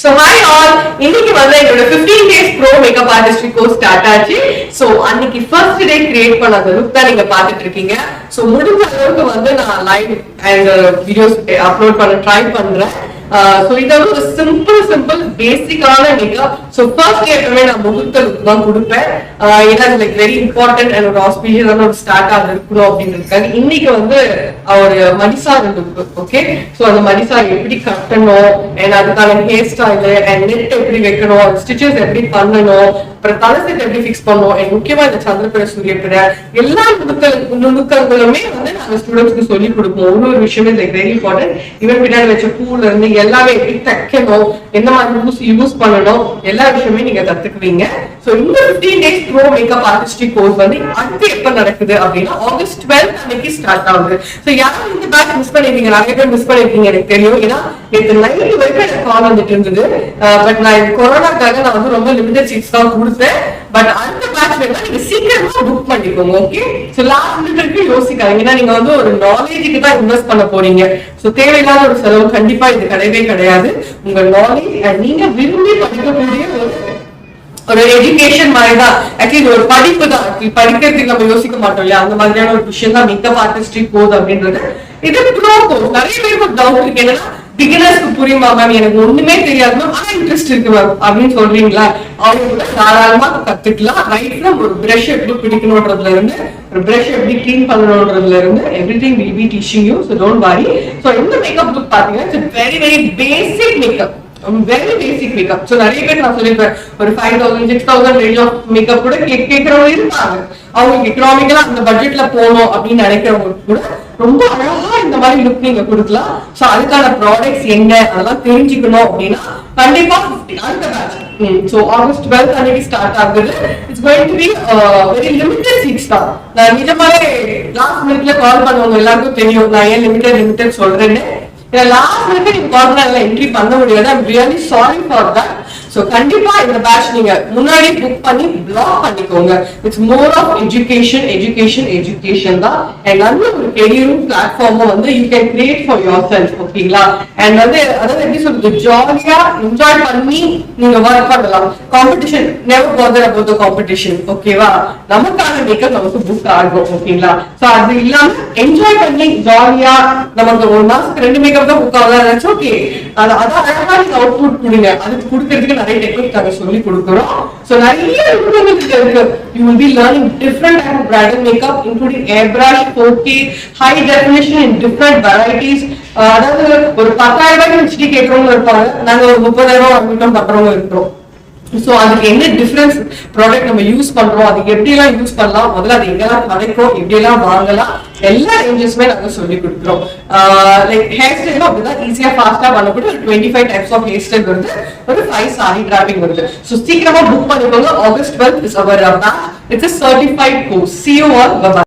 So hi all, இன்னைக்கு வந்து என்னோட 15 days pro makeup artistry course start ஆச்சு. So அன்னைக்கு first day create பண்ண அந்த look தான் நீங்க பாத்துட்டு இருக்கீங்க. So முடிஞ்ச அளவுக்கு வந்து நான் லைவ் and videos அப்லோட் பண்ண ட்ரை பண்றேன். So இது ஒரு சிம்பிள் பேசிக்கான மேக்கப். So first day எப்பவுமே நான் முகூர்த்த லுக் தான் கொடுப்பேன். ஏன்னா லைக் வெரி இம்பார்ட்டன்ட் அண்ட் ஒரு ஆஸ்பீஷியஸான ஒரு ஸ்டார்ட் ஆக இருக்கணும் அப்படின்றதுக்காக இன்னைக்கு வந்து ஒரு மடிசா லுக். ஓகே, ஸோ அந்த மடிசா எப்படி கட்டணும் அண்ட் அதுக்கான ஹேர் ஸ்டைலு அண்ட் நெட் எப்படி வைக்கணும், ஸ்டிச்சஸ் எப்படி பண்ணணும், அப்புறம் தலை செட் எப்படி ஃபிக்ஸ் பண்ணணும், அண்ட் முக்கியமா இந்த சந்திரபிர சூரியபிர எல்லா நுணுக்கங்களுமே வந்து நாங்கள் ஸ்டூடெண்ட்ஸ்க்கு சொல்லி கொடுப்போம். ஒரு விஷயமே லைக் வெரி இம்பார்ட்டன்ட். இவன் பின்னாடி வச்ச பூல இருந்து எல்லாமே எப்படி தைக்கணும், எந்த மாதிரி யூஸ் பண்ணணும், எல்லா விஷயமே நீங்க கத்துக்குவீங்க. சோ இந்த 15 days bro makeup artistry course வந்து அடுத்து எப்ப நடக்குது அப்படின்னா ஆகஸ்ட் 12 அன்னைக்கு ஸ்டார்ட் ஆகுது. சோ யாரும் இந்த பேட்ச் மிஸ் பண்ணிருக்கீங்க, நிறைய பேர் மிஸ் பண்ணிருக்கீங்க எனக்கு தெரியும். ஏன்னா நேற்று நைட் வரைக்கும் எனக்கு கால் வந்துட்டு இருந்தது. பட் நான் கொரோனாக்காக நான் வந்து ரொம்ப லிமிடெட் சீட்ஸ் தான் கொடுத்தேன். பட் அந்த பேட்ச் வேணா நீங்க சீக்கிரமா புக் பண்ணிக்கோங்க. ஓகே, சோ லாஸ்ட் மினிட்க்கு யோசிக்காதீங்க. ஏன்னா நீங்க வந்து ஒரு நாலேஜுக்கு தான் இன்வெஸ்ட் பண்ண போறீங்க. சோ தேவையில்லாத ஒரு செலவு கண்டிப்பா இது கிடையவே கிடையாது. உங்க நாலேஜ் நீங்க விரும்பி படிக்கக்கூடிய ஒரு எஜுகேஷன் மாதிரி தான். ஆக்சுவலி ஒரு படிப்பு தான். படிக்கிறதுக்கு நம்ம யோசிக்க மாட்டோம் இல்லையா, அந்த மாதிரியான ஒரு விஷயம் தான் மேக்கப் ஆர்டிஸ்ட்ரி கோர்ஸ் அப்படின்றது. இது ப்ரோ கோர்ஸ். நிறைய பேருக்கு ஒரு டவுட் இருக்கு, என்னன்னா பிகினர்ஸ்க்கு புரியுமா மேம், எனக்கு ஒண்ணுமே தெரியாது மேம், ஆனா இன்ட்ரெஸ்ட் இருக்கு மேம் அப்படின்னு சொல்றீங்களா, அவங்க கூட தாராளமா கத்துக்கலாம். ரைட்ல ஒரு பிரஷ் எப்படி பிடிக்கணும்ன்றதுல இருந்து, ஒரு பிரஷ் எப்படி கிளீன் பண்ணணும்ன்றதுல இருந்து everything will be teaching you. So don't worry. So இந்த மேக்கப் புக் பாத்தீங்கன்னா it's very basic makeup, very basic makeup. So நிறைய பேர் நான் சொல்லிருப்பேன் ஒரு 5000 6000 ரேஞ்ச் ஆஃப் மேக்கப் கூட கேட்கறவங்க இருப்பாங்க. அவங்களுக்கு எக்கனாமிக்கலா அந்த பட்ஜெட்ல போகணும் அப்படின்னு நினைக்கிறவங்க கூட ரொம்ப அழகா இந்த மாதிரி லுக் நீங்க கொடுக்கலாம். சோ அதுக்கான ப்ராடக்ட்ஸ் என்ன அதெல்லாம் தெரிஞ்சுக்கணும் அப்படின்னா கண்டிப்பா அடுத்த பேட்ச் சோ ஆகஸ்ட் 12 அன்னைக்கு ஸ்டார்ட் ஆகுது. It's going to be very limited seeds தான். நான் நிஜமாவே லாஸ்ட் மினிட்ல கால் பண்ணவங்க எல்லாருக்கும் தெரியும் நான் ஏன் லிமிடெட் சொல்றேன்னு. லாஸ்ட் மினிட் நீங்க கால் பண்ண என்ட்ரி பண்ண முடியாது. I'm really sorry for that. So கண்டிப்பா இந்த பேட்ச் நீங்க முன்னாடி புக் பண்ணி பிளாக் பண்ணிக்கோங்க. இட்ஸ் மோர் ஆஃப் எஜுகேஷன் தான். அண்ட் நல்ல ஒரு கெரியரும் பிளாட்ஃபார்மும் வந்து you can create for your self. ஓகேங்களா, அண்ட் வந்து அதாவது எப்படி சொல்றது, ஜாலியா என்ஜாய் பண்ணி நீங்க ஒர்க் பண்ணலாம். Competition never father about the competition. ஓகேவா, நமக்கான மேக்கப் நமக்கு புக் ஆகும். ஓகேங்களா, சோ அது இல்லாம என்ஜாய் பண்ணி ஜாலியா நமக்கு ஒரு மாசத்துக்கு 2 மேக்கப் தான் புக் ஆகுது. ஓகே, அதான் அழகா நீங்க அவுட்புட் கொடுங்க. அதுக்கு கொடுக்கறதுக்கு நிறைய டெக்னிக் நாங்க சொல்லி கொடுக்குறோம். சோ நிறைய இருக்கு. You will be learning different type of bridal makeup including airbrush, 4K, high definition in different varieties. அதாவது ஒரு 10,000 ரூபாய்க்கு ஹெச்டி கேட்கறவங்க இருப்பாங்க, நாங்க ஒரு 30,000 வாங்கிட்டோம் பண்றவங்க இருக்கிறோம். சோ அதுக்கு என்ன டிஃபரன்ஸ் ப்ராடக்ட் நம்ம யூஸ் பண்றோம், அதுக்கு எப்படி எல்லாம் யூஸ் பண்ணலாம், முதல்ல அது எங்கெல்லாம் கிடைக்கும், எப்படி எல்லாம் வாங்கலாம், எல்லா ரேஞ்சஸுமே நாங்க சொல்லி கொடுக்குறோம். லைக் ஹேர் ஸ்டைலும் அப்படிதான் ஈஸியா ஃபாஸ்டா பண்ணக்கூடிய ஒரு 25 டைப்ஸ் ஆஃப் ஹேர் ஸ்டைல் வருது, ஒரு 5 சாரி டிராப்பிங் வருது. சோ சீக்கிரமா புக் பண்ணிக்கோங்க. August 12 is our batch. It's a certified course. See you all. Bye bye.